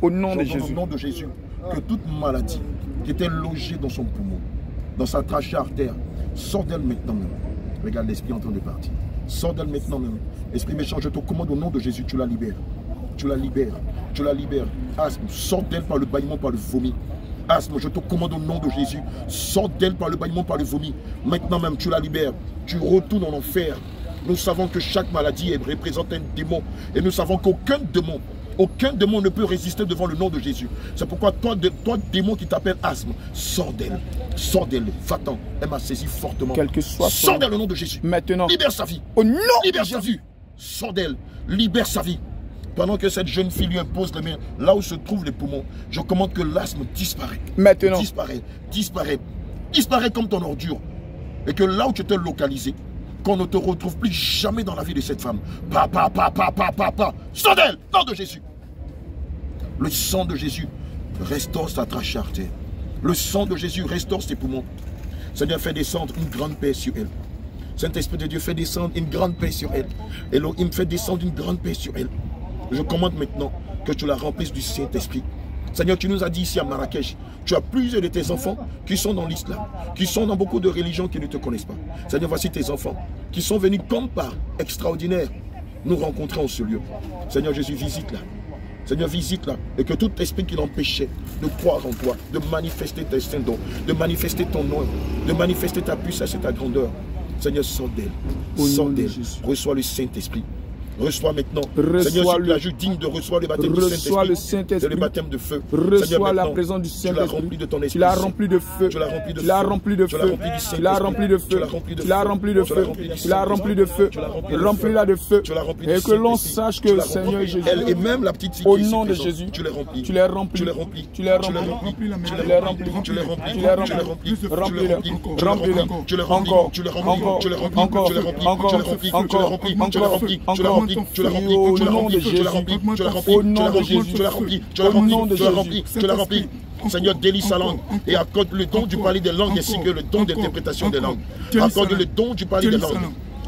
Au nom de Jésus. Au nom de Jésus. Que toute maladie qui était logée dans son poumon, dans sa trachée artère, sort d'elle maintenant même. Regarde, l'esprit est en train de partir. Sors d'elle maintenant même. Esprit méchant, je te commande au nom de Jésus, tu la libères. Tu la libères. Tu la libères. Asthme, sors d'elle par le bâillement, par le vomi. Asthme, je te commande au nom de Jésus. Sors d'elle par le bâillement, par le vomi. Maintenant même, tu la libères. Tu retournes en enfer. Nous savons que chaque maladie représente un démon. Et nous savons qu'aucun démon ne peut résister devant le nom de Jésus. C'est pourquoi toi, démon qui t'appelle asthme, sors d'elle. Sors d'elle. Va-t'en. Elle m'a saisi fortement. Quel que soit sors d'elle au nom de Jésus. Maintenant. Libère sa vie. Au nom libère de sa Jésus. vie. Sors d'elle. Libère sa vie. Pendant que cette jeune fille lui impose les mains, là où se trouvent les poumons, je commande que l'asthme disparaît. Maintenant. Disparaît. Disparaît. Disparaît comme ton ordure. Et que là où tu t'es localisé, qu'on ne te retrouve plus jamais dans la vie de cette femme. Sors d'elle, nom de Jésus. Le sang de Jésus restaure sa trachée artère. Le sang de Jésus restaure ses poumons. Seigneur, fais descendre une grande paix sur elle. Saint-Esprit de Dieu, fais descendre une grande paix sur elle. Elohim, fais descendre une grande paix sur elle. Je commande maintenant que tu la remplisses du Saint-Esprit. Seigneur, tu nous as dit ici à Marrakech, tu as plusieurs de tes enfants qui sont dans l'islam, qui sont dans beaucoup de religions qui ne te connaissent pas. Seigneur, voici tes enfants qui sont venus comme par extraordinaire nous rencontrer en ce lieu. Seigneur Jésus, visite-la. Seigneur, visite-la. Et que tout esprit qui l'empêchait de croire en toi, de manifester tes saints dons, de manifester ton nom, de manifester ta puissance et ta grandeur. Seigneur, sors d'elle. Sors d'elle. Reçois le Saint-Esprit. Reçois maintenant. Seigneur, si tu la juges digne de recevoir le baptême du Saint-Esprit, le baptême de feu. Reçois la présence du Saint-Esprit. Tu l'as rempli de ton esprit. Tu l'as rempli de feu. Tu l'as rempli de feu. Tu l'as rempli de feu. Tu l'as rempli de feu. Tu l'as rempli de feu. Tu l'as rempli de feu. Remplis-la de feu. Et que l'on sache que le Seigneur Jésus. Elle et même la petite fille. Au nom de Jésus. Tu l'as rempli. Tu l'as rempli. Tu l'as rempli. Tu l'as rempli. Tu l'as rempli. Tu l'as rempli. Tu l'as rempli. Remplis-le. Remplis-le. Tu l'as rempli. Encore. Tu l'as rempli. Encore. Tu l'as rempli. Encore. Tu l'as rempli. Encore. Tu l'as rempli. Encore. Tu l'as rempli. Tu l'as rempli. Tu l'as rempli. Au nom de Jésus. Tu l'as rempli, tu l'as rempli, Au nom de Jésus. tu l'as rempli, tu l'as rempli, tu l'as rempli, tu l'as rempli. Seigneur, délie sa langue et accorde le don du parler des langues ainsi que le don d'interprétation des langues. Accorde le don du parler des langues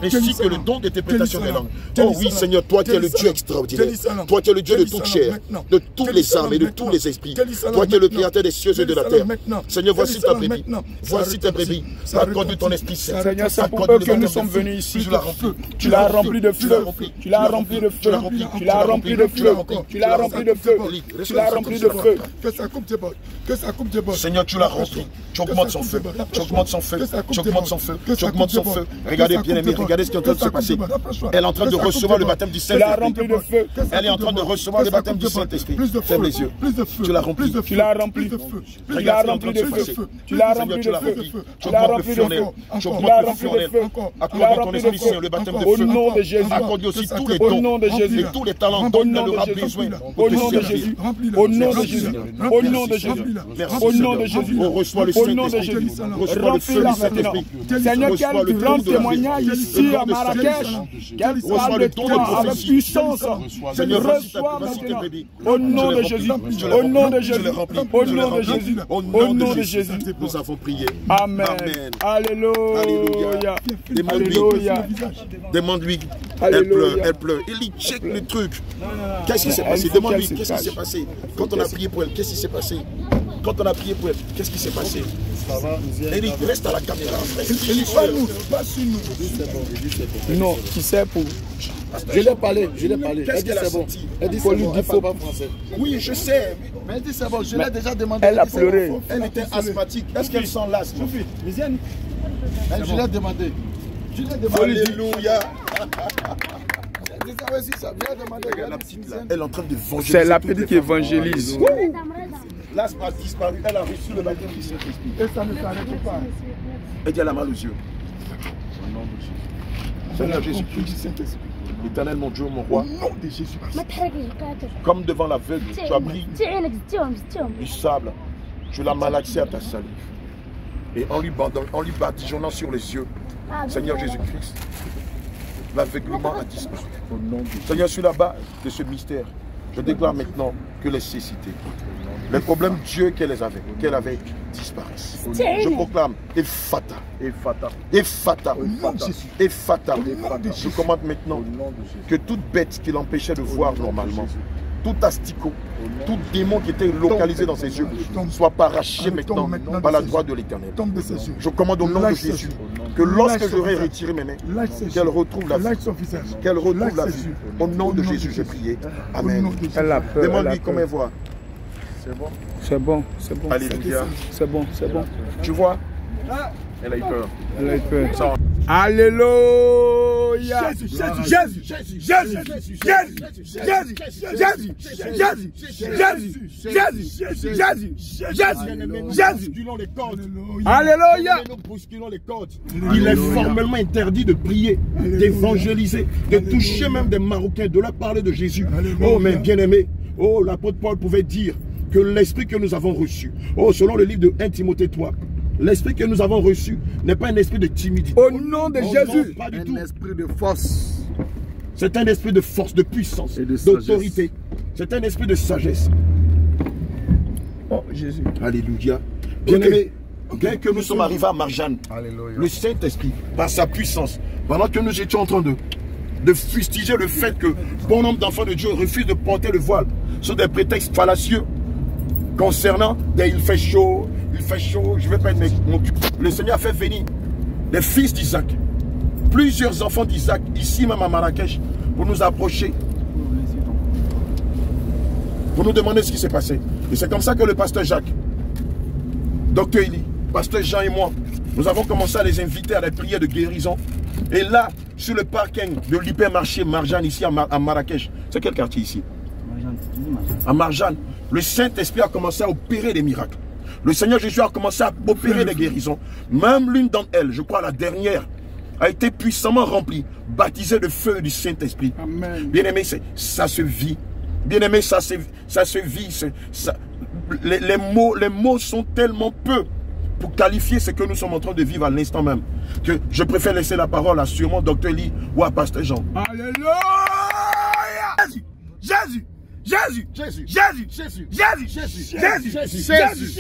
ainsi que le don d'interprétation des langues. Oh oui, Seigneur, toi qui es le Dieu extraordinaire, toi qui es le Dieu de toute chair, de tous les âmes et de tous les esprits, toi qui es le créateur des cieux et de la terre. Seigneur, voici ta brebis, voici ta brebis, accorde ton esprit saint. Seigneur, c'est pour eux que nous sommes venus ici. Tu l'as rempli de feu, tu l'as rempli de feu, tu l'as rempli de feu, tu l'as rempli de feu, tu l'as rempli de feu. Seigneur, tu l'as rempli, tu augmentes son feu, tu augmentes son feu, tu augmentes son feu, tu augmentes son feu. Regardez bien aimé, regardez ce qui est en train de se passer. Elle est en train de recevoir le baptême du Saint-Esprit. Elle est en train de recevoir le baptême du Saint-Esprit. Ferme les yeux. Tu l'as rempli. Tu l'as rempli. Tu l'as rempli de feu. Tu l'as rempli de feu. Tu l'as rempli de feu. Tu l'as rempli de feu. Accorde ton esprit saint, le baptême de feu. Au nom de Jésus. Accorde aussi tous les Au nom de dons Jésus. et tous les talents dont il aura besoin. Au nom de Jésus. Au nom de Jésus. Au nom de Jésus. Au nom de Jésus. On reçoit le Au nom de Saint-Esprit. Jésus. Reçois le feu du Saint-Esprit. Seigneur, quel grand témoignage ici à Marrakech. Quel parle de toi avec puissance. Seigneur, reçois maintenant. Au nom de Jésus. Au nom de Jésus. Au nom de Jésus. Au nom de Jésus. Nous avons prié. Amen. Alléluia. Alléluia. Demande-lui. Elle pleure, elle pleure. Il y check le truc. Qu'est-ce qui s'est passé? Demande-lui qu'est-ce qui s'est passé. Quand on a prié pour elle, qu'est-ce qui s'est passé? Quand on a prié pour elle, qu'est-ce qui s'est passé? Eric, reste à la caméra. Pas nous, pas sur nous. Non, tu sais pour. Je l'ai parlé, je l'ai parlé. Qu'est-ce qu'elle a c'est bon. senti? Elle dit c'est bon, elle parle pas français. Oui, je sais. Mais elle dit c'est bon, je l'ai déjà demandé. Elle a pleuré. Elle était asthmatique. Est-ce qu'elle sent l'asthme? Je l'ai demandé. Je l'ai demandé. Alléluia. Elle est en train de venger. C'est la petite qui évangélise. L'asthme a disparu. Elle a reçu le baptême du Saint-Esprit. Et ça ne s'arrête pas. Elle dit elle a mal aux yeux. Au nom de Jésus. Seigneur Jésus-Christ, éternel mon Dieu, mon roi, comme devant l'aveugle, tu as pris du sable, tu l'as malaxé à ta salive. Et en lui badigeonnant sur les yeux, Seigneur Jésus-Christ, l'aveuglement a disparu. Seigneur, sur la base de ce mystère, je déclare maintenant que les cécités, les problèmes Dieu qu'elle avait disparaissent. Je proclame Ephata, Ephata, Ephata, Ephata. Je commande maintenant que toute bête qui l'empêchait de voir normalement, tout asticot, tout démon qui était localisé dans ses yeux, soit arraché maintenant par la droite de l'Éternel. Je commande au nom de Jésus que lorsque j'aurai retiré mes mains, qu'elle retrouve la vie. Qu'elle retrouve la vie. Au nom de Jésus, j'ai prié. Amen. Demande-lui comment elle voit. C'est bon. C'est bon. C'est bon. Alléluia. C'est bon. C'est bon. Tu vois? Elle a eu peur. Elle a eu peur. Alléluia. Jésus. Alléluia. Il est formellement interdit de prier, d'évangéliser, de toucher même des Marocains, de leur parler de Jésus. Oh, mais bien-aimé, oh, l'apôtre Paul pouvait dire que l'esprit que nous avons reçu, oh, selon le livre de 1 Timothée 3, l'esprit que nous avons reçu n'est pas un esprit de timidité. Au nom de Jésus. Non, pas du tout. Un esprit de force. C'est un esprit de force, de puissance, d'autorité. C'est un esprit de sagesse. Oh, Jésus. Alléluia. Bien-aimé, dès que nous sommes arrivés à Marjane, le Saint-Esprit, par sa puissance, pendant que nous étions en train de fustiger le fait que bon nombre d'enfants de Dieu refusent de porter le voile sur des prétextes fallacieux concernant il fait chaud, je ne vais pas être le Seigneur a fait venir les fils d'Isaac, plusieurs enfants d'Isaac, ici même à Marrakech, pour nous approcher, pour nous demander ce qui s'est passé. Et c'est comme ça que le pasteur Jacques, Docteur Eli, pasteur Jean et moi, nous avons commencé à les inviter à des prières de guérison. Et là, sur le parking de l'hypermarché Marjane, ici à Marrakech, c'est quel quartier ici? À Marjane, le Saint-Esprit a commencé à opérer des miracles. Le Seigneur Jésus a commencé à opérer des guérisons. Même l'une d'entre elles, je crois la dernière, a été puissamment remplie, baptisée de feu du Saint-Esprit. Bien-aimé, ça se vit. Bien-aimé, ça se vit. Les mots sont tellement peu pour qualifier ce que nous sommes en train de vivre à l'instant même, que je préfère laisser la parole à sûrement Docteur Lee ou à Pasteur Jean. Alléluia. Jésus. Jésus, Jésus, Jésus, Jésus, Jésus, Jésus, Jésus, Jésus,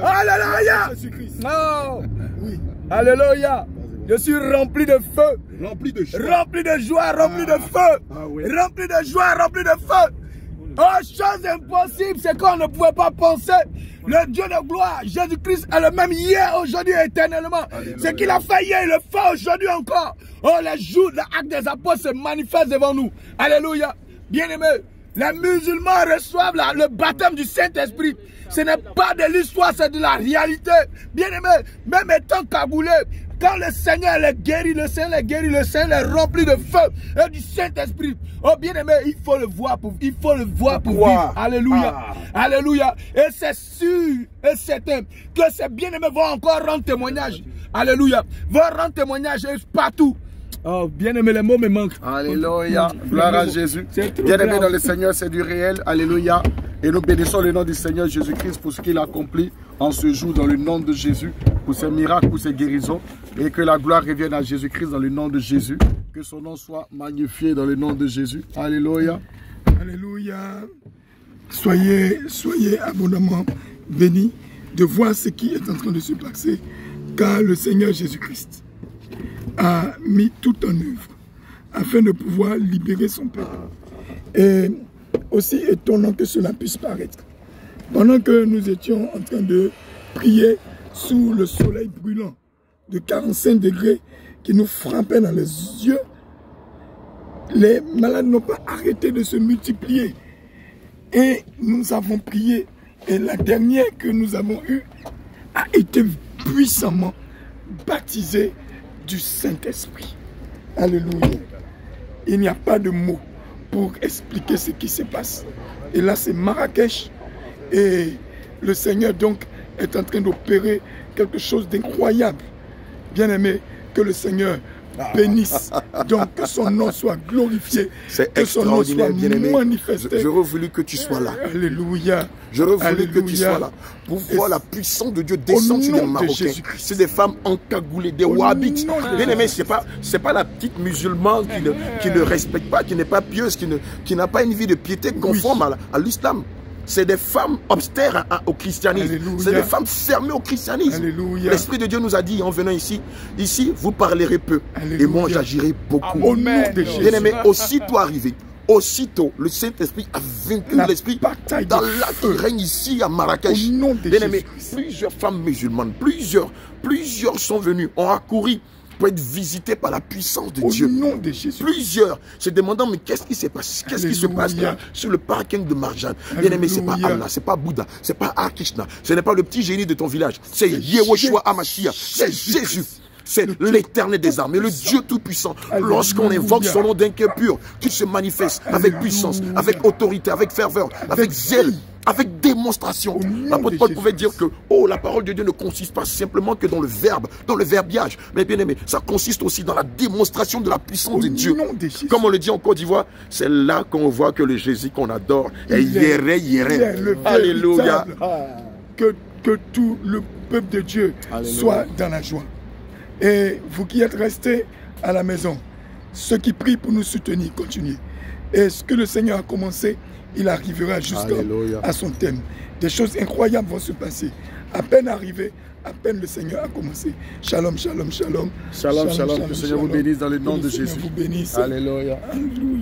Alléluia. Alléluia. Je suis rempli de feu, rempli de joie, rempli de feu, rempli de joie, rempli de feu. Oh, chose impossible, c'est qu'on ne pouvait pas penser. Le Dieu de gloire, Jésus-Christ est le même hier, aujourd'hui et éternellement. Ce qu'il a fait hier, il le fait aujourd'hui encore. Oh, les jours de l'acte des apôtres se manifestent devant nous. Alléluia. Bien-aimés, les musulmans reçoivent le baptême du Saint-Esprit. Ce n'est pas de l'histoire, c'est de la réalité. Bien-aimés, même étant cagoulés, quand le Seigneur les guérit, le Seigneur les remplit de feu et du Saint-Esprit. Oh bien-aimé, il faut le voir pour vivre. Alléluia. Alléluia. Et c'est sûr et certain que ces bien-aimés vont encore rendre témoignage. Alléluia. Vont rendre témoignage partout. Oh, bien-aimé, les mots me manquent. Alléluia. Gloire à Jésus. Bien-aimé dans le Seigneur, c'est du réel. Alléluia. Et nous bénissons le nom du Seigneur Jésus-Christ pour ce qu'il a accompli en ce jour dans le nom de Jésus, pour ses miracles, pour ses guérisons. Et que la gloire revienne à Jésus-Christ dans le nom de Jésus. Que son nom soit magnifié dans le nom de Jésus. Alléluia. Alléluia. Soyez abondamment bénis de voir ce qui est en train de se passer, car le Seigneur Jésus-Christ a mis tout en œuvre afin de pouvoir libérer son peuple. Et aussi étonnant que cela puisse paraître, pendant que nous étions en train de prier sous le soleil brûlant de 45 degrés qui nous frappait dans les yeux, les malades n'ont pas arrêté de se multiplier. Et nous avons prié, et la dernière que nous avons eue a été puissamment baptisée du Saint-Esprit. Alléluia. Il n'y a pas de mots pour expliquer ce qui se passe. Et là, c'est Marrakech. Et le Seigneur, donc, est en train d'opérer quelque chose d'incroyable. Bien-aimé, que le Seigneur bénisse. Donc, que son nom soit glorifié. C'est extraordinaire, bien-aimé. J'aurais voulu que tu sois là. Alléluia. J'aurais voulu que tu sois là. Pour voir la puissance de Dieu descendre sur les Marocains. C'est des femmes encagoulées, des wahhabites. Bien-aimé, c'est pas la petite musulmane qui ne respecte pas, qui n'est pas pieuse, qui n'a pas une vie de piété conforme à l'islam. C'est des femmes obstères au christianisme. C'est des femmes fermées au christianisme. L'Esprit de Dieu nous a dit en venant ici, vous parlerez peu. Alléluia. Et moi j'agirai beaucoup. Au nom de Jésus. Bien-aimé, aussitôt arrivé, aussitôt, le Saint-Esprit a vaincu l'esprit dans l'acte qui règne ici à Marrakech. Bien-aimés, plusieurs femmes musulmanes, plusieurs sont venues, ont accouru pour être visitées par la puissance de Dieu. Au nom de Jésus. Plusieurs se demandant, mais qu'est-ce qui se passe? Qu'est-ce qui se passe là sur le parking de Marjan? Bien-aimé, c'est pas Allah, c'est pas Bouddha, c'est pas Krishna, ce n'est pas le petit génie de ton village, c'est Yehoshua HaMashiach, c'est Jésus. C'est l'Éternel des armées, le Dieu Tout-Puissant. Lorsqu'on invoque son nom d'un cœur pur, qu'il se manifeste avec puissance, avec autorité, avec ferveur, avec zèle, avec démonstration. L'apôtre Paul pouvait dire que la parole de Dieu ne consiste pas simplement que dans le verbe, dans le verbiage. Mais bien aimé, ça consiste aussi dans la démonstration de la puissance de Dieu. Comme on le dit en Côte d'Ivoire, c'est là qu'on voit que le Jésus qu'on adore est Yéré. Alléluia. Que tout le peuple de Dieu soit dans la joie. Et vous qui êtes restés à la maison, ceux qui prient pour nous soutenir, continuez. Et ce que le Seigneur a commencé, il arrivera jusqu'à son thème. Des choses incroyables vont se passer. À peine arrivé, à peine le Seigneur a commencé. Shalom, shalom, shalom. Shalom, shalom. Que le Seigneur vous bénisse dans le nom de Jésus. Que le Seigneur vous bénisse. Alléluia. Alléluia.